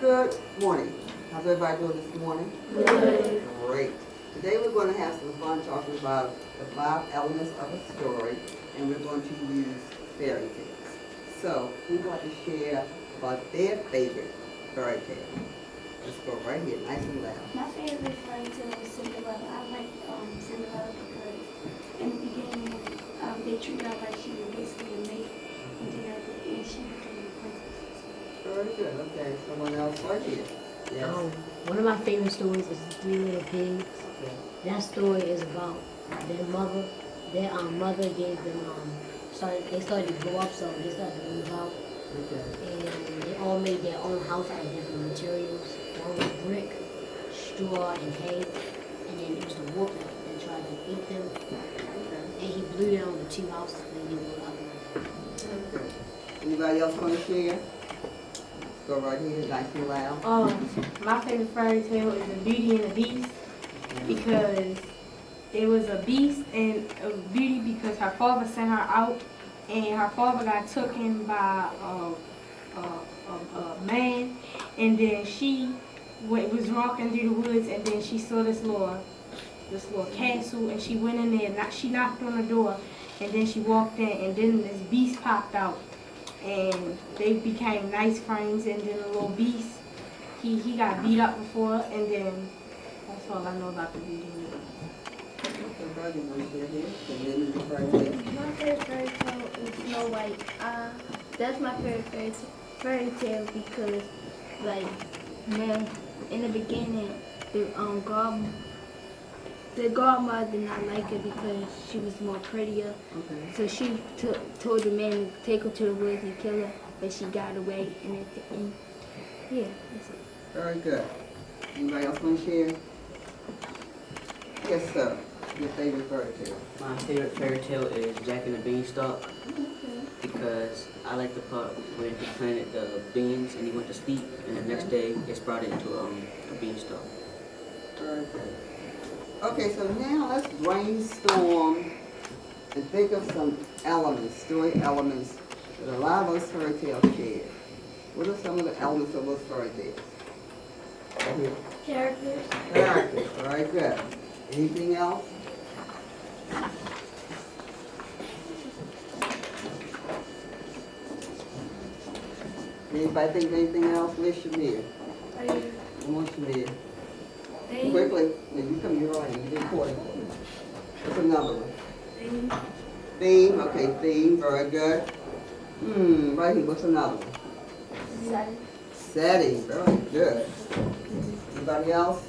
Good morning. How's everybody doing this morning? Good. Great. Today we're going to have some fun talking about the 5 elements of a story, and we're going to use fairy tales. So, who'd like to share about their favorite fairy tale? Let's go right here, nice and loud. My favorite fairy tale was Cinderella. I like Cinderella because in the beginning they treated her like she was basically a maid, and then at the end she became a princess. Very good. Okay, someone else right here. Yes. One of my favorite stories is The Three Little Pigs. Okay. That story is about their mother. Their mother gave them they started to grow up, so they started to move out, Okay. and they all made their own house out of different materials. One was brick, straw, and hay, and then it was the wolf that tried to eat them, and he blew down the 2 houses and they didn't go out. Okay. Anybody else want to share? Let's go right here, nice and loud. My favorite fairy tale is The Beauty and the Beast because it was a beast and a beauty because her father sent her out and her father got taken by a man, and then she was walking through the woods, and then she saw this little castle, and she went in there. She knocked on the door, and then she walked in, and then this beast popped out. And they became nice friends, and then the little beast, he got beat up before, and then that's all I know about the Beauty and the Beast. Somebody want to share here? The name of the fairy tale? My favorite fairy tale is Snow White. That's my favorite fairy tale because, like, man, in the beginning, the godmother did not like her because she was more prettier. Okay. So she told the man to take her to the woods and kill her, but she got away. And at the end, yeah, that's it. Very good. Anybody else want to share? Yes, sir. Your favorite fairy tale? My favorite fairy tale is Jack and the Beanstalk because I like the part where he planted the beans and he went to sleep, and the next day it sprouted into a beanstalk. Very good. Okay, so now let's brainstorm and think of some elements, story elements that a lot of those fairy tales share. What are some of the elements of those fairy tales? Right here. Characters. Characters, very good. Anything else? Anybody think of anything else? Miss Shamir. Come on, Shamir. Quickly. No, you come here right. You did recording. What's another one? Theme. Okay, theme. Very good. Right here. What's another one? Setting. Very good. Anybody else?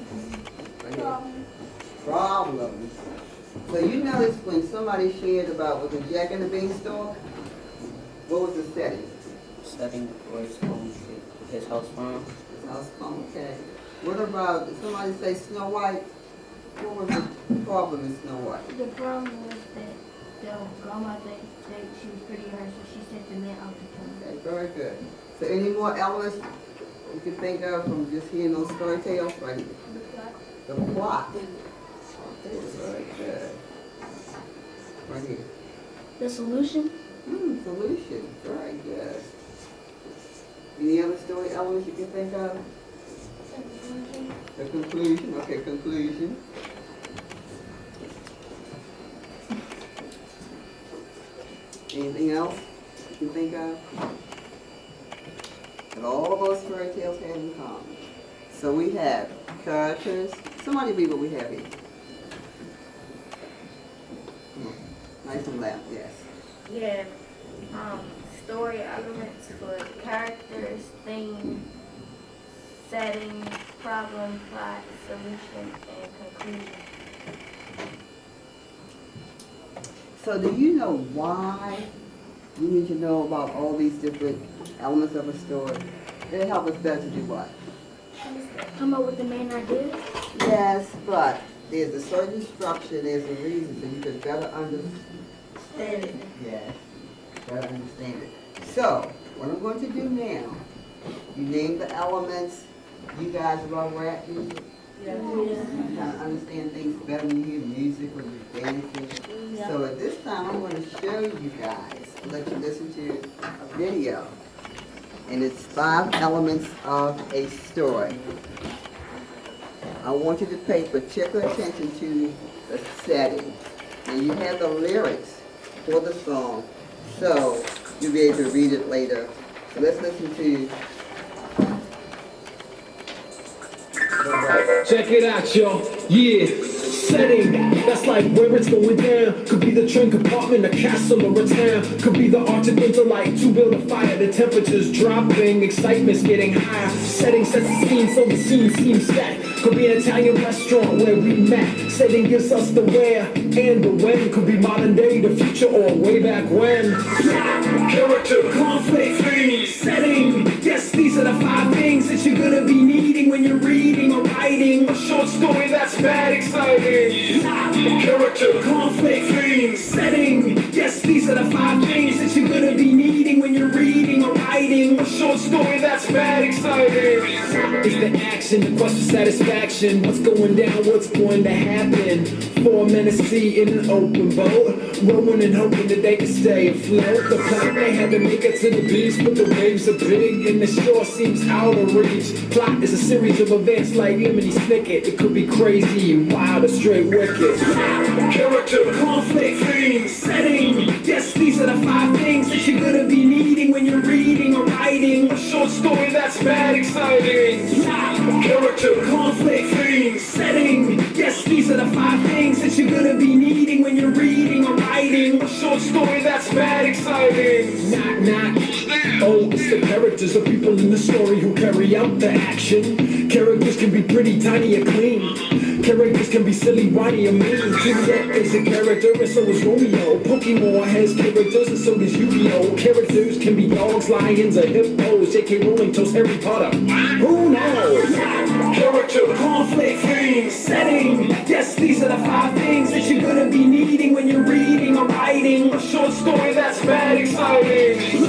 Right here. Problems. So you noticed when somebody shared about was it Jack and the Beanstalk? What was the setting? Setting where his house from. His house. Okay. What about did somebody say Snow White? What was the problem in Snow White? The problem was that the grandmother said she was pretty her, so she sent the man out to kill her. Okay, very good. So any more elements you can think of from just hearing those story tales? Right here. The plot. Okay, very good. Right here. The solution? Solution. Very good. Any other story elements you can think of? The conclusion. Okay, conclusion. Anything else you can think of? That all of those fairy tales have in common. So we have characters. Somebody read what we have here. Come on. Nice and loud, yes. Yeah, story elements for characters, theme, setting, problem, plot, solution, and conclusion. So do you know why you need to know about all these different elements of a story? It'll help us better to do what? Come up with the main idea? Yes, but there's a certain structure, there's a reason, so you can better understand it. Yes, better understand it. So, what I'm going to do now, you name the elements. You guys love rap music? Yeah. You kind of understand things better when you hear music, when you're dancing. So at this time, I'm going to show you guys, let you listen to a video. and it's 5 elements of a story. I want you to pay particular attention to the setting. And you have the lyrics for the song, so you'll be able to read it later. So let's listen to Check it out, y'all. Yeah. Setting, that's like where it's going down. Could be the train compartment, a castle, or a town. Could be the Arctic winter light to build a fire. The temperature's dropping, excitement's getting higher. Setting sets the scene so the scene seems set. Could be an Italian restaurant where we met. Setting gives us the where and the when. Could be modern day, the future, or way back when. Character, conflict, theme, setting. Yes, these are the 5 things that you're gonna be needing when you're reading or writing a short story that's mad exciting. Character, conflict, theme, setting. Yes, these are the 5 things that you're gonna be needing when you're reading or writing a short story that's mad exciting. It's the action, the quest for satisfaction. What's going down, what's going to happen? 4 men at sea in an open boat, rowing and hoping that they can stay afloat. The plan they had to make it to the beach, but the waves are big and the shore seems out of reach. Plot is a series of events like Lemony Snicket. It could be crazy, wild, or straight wicked. Character, conflict, theme, setting. Yes, these are the 5 things that you're gonna be needing when you're reading or writing a short story that's mad exciting. Character, conflict, theme, setting. Yes, these are the 5 things that you're gonna be needing when you're reading or writing a short story that's mad exciting. Knock, knock. Oh, it's the characters of people in the story who carry out the action. Characters can be pretty tiny or clean. Characters can be silly, whiny, or mean. Juliet is a character and so is Romeo. Pokemon has characters and so does Yu-Gi-Oh! Characters can be dogs, lions, or hippos. J.K. Rowling chose Harry Potter. Who knows? Character, conflict, theme, setting. Yes, these are the 5 things that you're gonna be needing when you're reading or writing a short story that's mad exciting.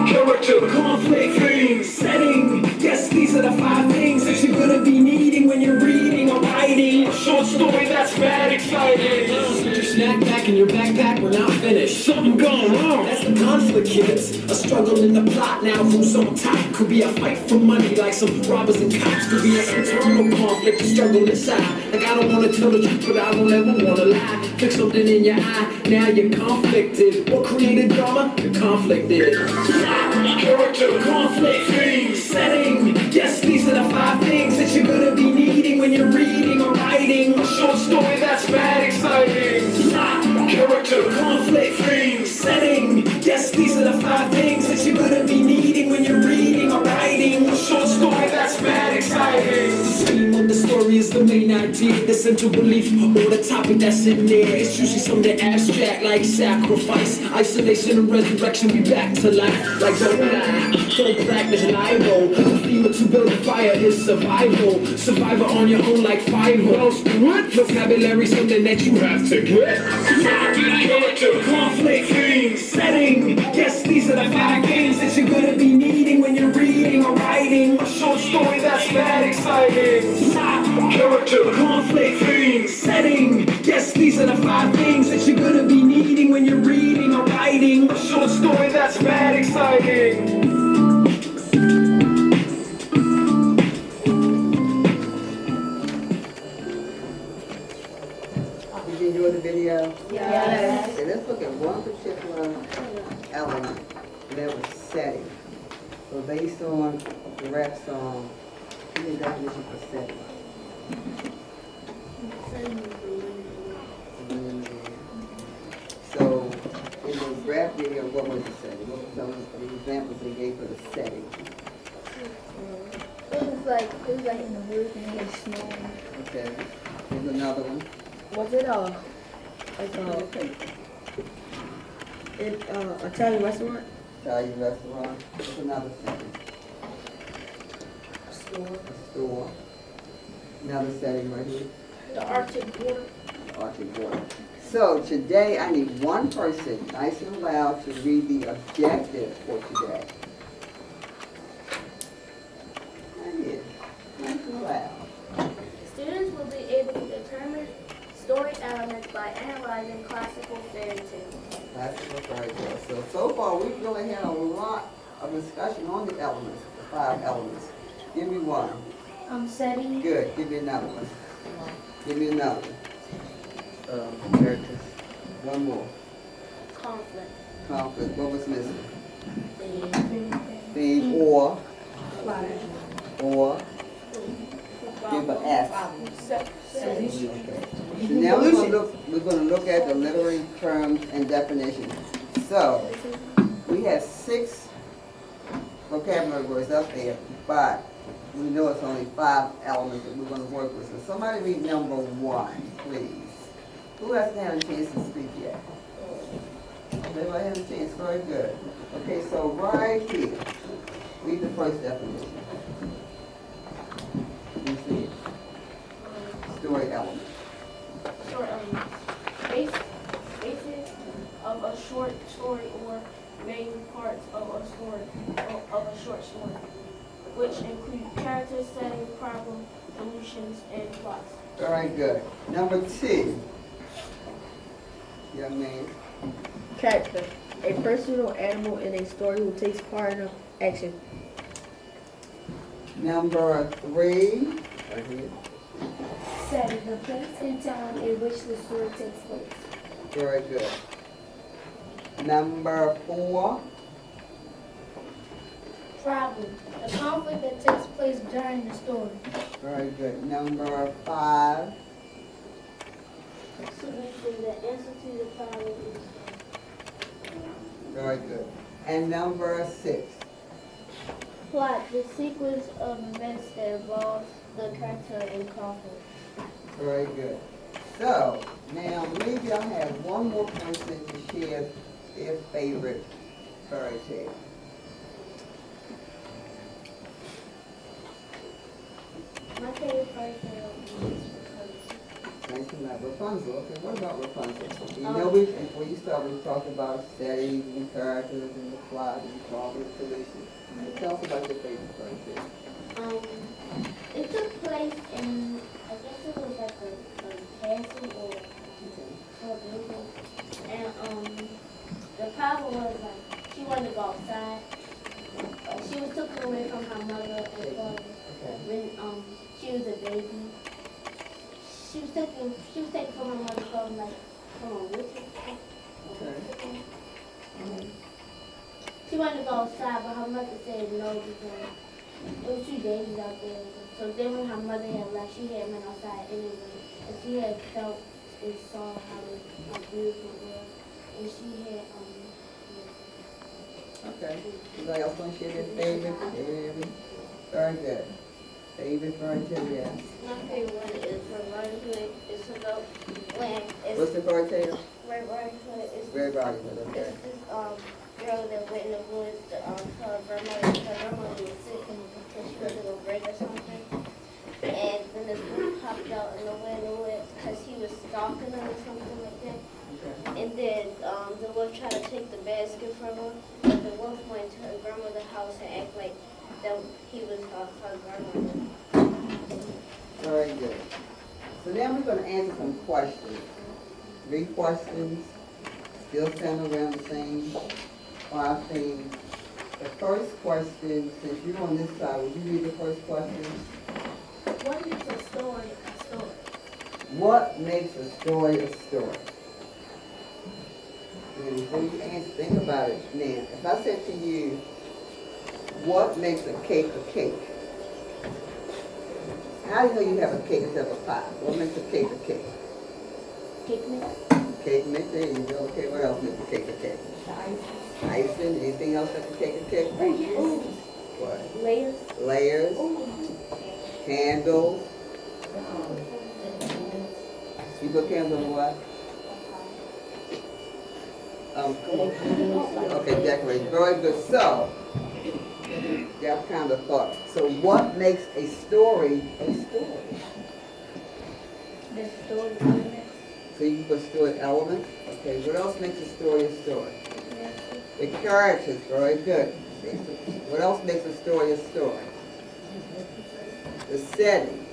Character, conflict, theme, setting. Yes, these are the 5 things that you're gonna be needing when you're reading or writing a short story that's mad exciting. You snack back in your backpack, we're not finished. Something going wrong. That's the conflict, kids. A struggle in the plot. Now who's on top? Could be a fight for money, like some robbers and cops. Could be an internal conflict, a struggle inside. Like I don't wanna tell the truth, but I don't ever wanna lie. Fix something in your eye, now you're conflicted. What created drama? The conflict did. Character, conflict, theme, setting. Yes, these are the 5 things that you're gonna be needing when you're reading or writing a short story that's mad exciting. Character, conflict, theme, setting. Yes, these are the 5 things that you're gonna be needing when you're reading or writing a short story that's mad exciting. The theme of the story is the main idea, the central belief, or the topic that's in there. It's usually something abstract like sacrifice, isolation, and resurrection. We back to life like don't lie, don't practice libel. The theme of to build a fire is survival. Survivor on your own like 5 wells. What? Vocabulary, something that you have to get. Character, conflict, theme, setting. Yes, these are the 5 things that you're gonna be needing when you're reading or writing a short story that's mad exciting. Character, conflict, theme, setting. Yes, these are the 5 things that you're gonna be needing when you're reading or writing a short story that's mad exciting. Did you enjoy the video? Yes. Okay, let's look at one particular element, and that was setting. So based on the rap song, give me a definition for setting. So in the rap video, what was the setting? What were some of the examples they gave for the setting? It was like in the woods and it was snowing. Okay, here's another one. Was it Italian restaurant? Italian restaurant. What's another setting? Store. A store. Another setting right here. The Arctic water. Arctic water. So today I need one person, nice and loud, to read the objective for today. Right here, nice and loud. Students will be able to determine story elements by analyzing classical fairy tales. Classical fairy tales. So far we've really had a lot a discussion on the elements, the 5 elements. Give me one. Setting. Good, give me another one. Give me another one. Characters. One more. Conflict. Conflict, what was missing? Theme. Theme or give an F. Solution. So now we're gonna look at the literary terms and definitions. So, we have 6 vocabulary words up there, but we know it's only 5 elements that we're gonna work with. So somebody read number 1, please. Who hasn't had a chance to speak yet? Everybody had a chance, very good. Okay, so right here, read the first definition. You see it? Story element. Short elements. Basis of a short story or main parts of a short story, which include characters, setting, problem, solutions, and plots. Very good. Number 2. Young man. Character. A person or animal in a story who takes part in an action. Number 3. Right here. Setting, the place and time in which the story takes place. Very good. Number 4. Problem. The conflict that takes place during the story. Very good. Number 5. Solution. The answer to the problem is Very good. And number 6. plot. The sequence of events that involves the character in conflict. Very good. So, now maybe I'll have one more person to share their favorite fairy tale. My favorite fairy tale is Nice and loud. Rapunzel. Okay, what about Rapunzel? You know, before you start, we talked about settings and characters and the plot and problem solution. Tell us about your favorite fairy tale. it took place in, I guess it was like a castle or a building. And the problem was like she wanted to go outside. She was taken away from her mother and father Okay. when she was a baby. She was taken from her mother from like winter. Okay. She wanted to go outside, but her mother said no because it was too dangerous out there. So then when her mother had left, she had went outside anyway. And she had felt and saw how beautiful it was. And she had, Okay. Anybody else want to share their favorite? Very good. Favorite fairy tale, yes. my favorite one is Red Riding Hood. It's about when What's the fairy tale? Red Riding Hood. Red Riding Hood, okay. It's this girl that went in the woods to tell her grandmother. Her grandmother was sick and because she was going to break or something. And then this wolf popped out in the woods because he was stalking her or something like that. Okay. And then the wolf tried to take the basket from her, but the wolf went to her grandmother's house and act like that he was her grandmother. Very good. So now we're going to answer some questions. 3 questions, still centered around the same 5 things. The first question, since you're on this side, would you read the first question? What makes a story a story? What makes a story a story? And before you answer, think about it. Now, if I said to you, what makes a cake a cake? How do you know you have a cake instead of a pie? What makes a cake a cake? Cake mix? Cake mix, there you go. Okay, what else makes a cake a cake? Icing, anything else that's a cake a cake? What? Layers? Layers, candles. You put candles on what? Okay, decorating. Very good. So, that kind of thought. So what makes a story a story? The story elements? So you put story elements. Okay, what else makes a story a story? The characters. Very good. What else makes a story a story? The setting.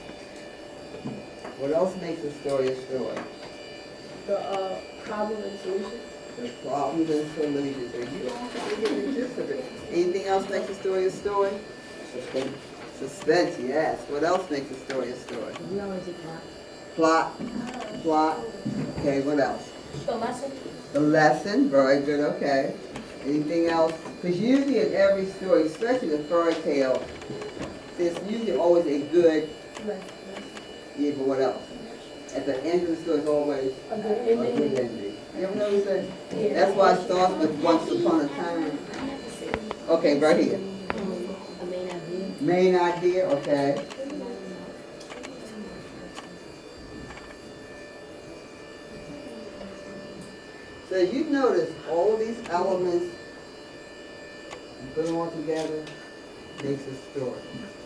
What else makes a story a story? The problem and solution. The problems and solutions. So you all kind of get the gist of it. Anything else makes a story a story? Suspense. Suspense, yes. What else makes a story a story? We always do plot. Plot. Okay, what else? The lesson? The lesson, very good, okay. Anything else? Because usually in every story, especially the fairy tale, there's usually always a good, yeah, but what else? At the end of the story is always A good a good ending. You ever notice that? That's why it starts with once upon a time. Okay, right here. A main idea. Main idea, okay. So as you notice, all of these elements, you put them all together, makes a story.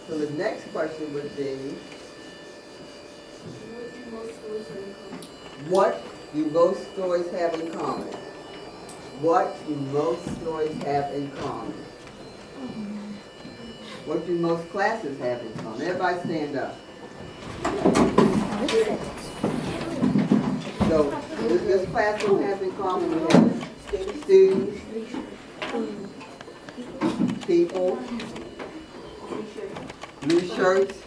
So the next question would be, what do most stories have in common? What do most stories have in common? What do most classes have in common? Everybody stand up. So, this classroom has in common, we have students, people, blue shirts,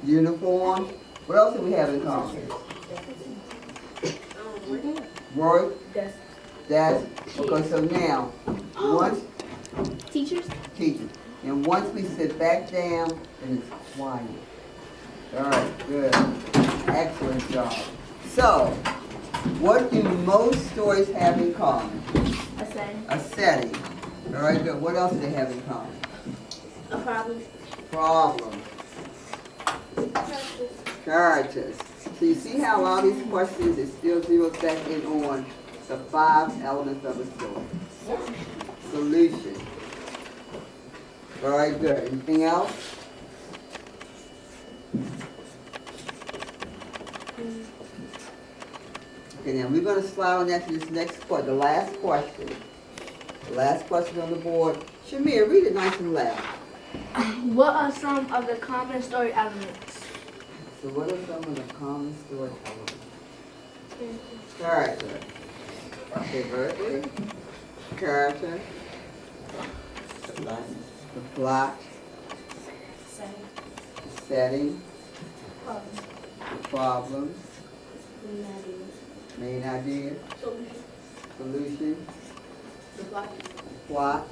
uniform. What else do we have in common? Work, desk. Okay, so now, once Teachers? teaching, and once we sit back down, and it's quiet. All right, good, excellent job. So, what do most stories have in common? A setting. A setting. All right, good. What else do they have in common? A problem. Problem. Characters. So you see how a lot of these questions, it still zeroes back in on the 5 elements of a story. Solution. All right, good. Anything else? Okay, now we're going to slide on that to this next question, the last question. The last question on the board. Shamir, read it nice and loud. What are some of the common story elements? So what are some of the common story elements? Character. Okay, very good. Character. The plot. The setting. The problem. Main idea. Solution. The plot. Plot.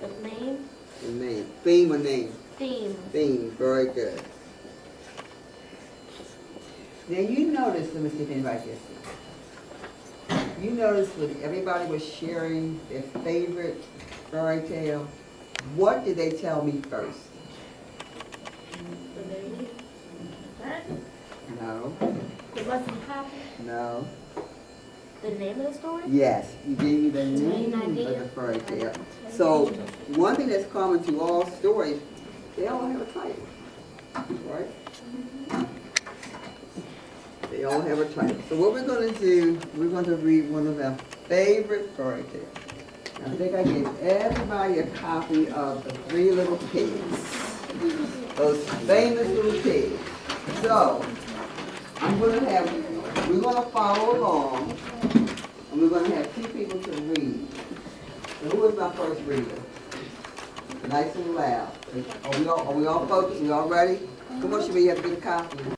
The name. The name. Theme or name? Theme. Theme. Very good. Now you notice, let me see if anybody gets this. You notice when everybody was sharing their favorite fairy tale, what did they tell me first? The baby. No. The lesson happened. No. The name of the story. Yes, you gave me the name Main of idea. the fairy tale. So one thing that's common to all stories, they all have a title, right? They all have a title. So what we're going to do, we're going to read one of our favorite fairy tales. I think I gave everybody a copy of The Three Little Pigs. Those famous little pigs. So, we're going to follow along, and we're going to have 2 people to read. So who is my first reader? Nice and loud. Are we all focused? We all ready? Come on, Shabir, you have to get a copy.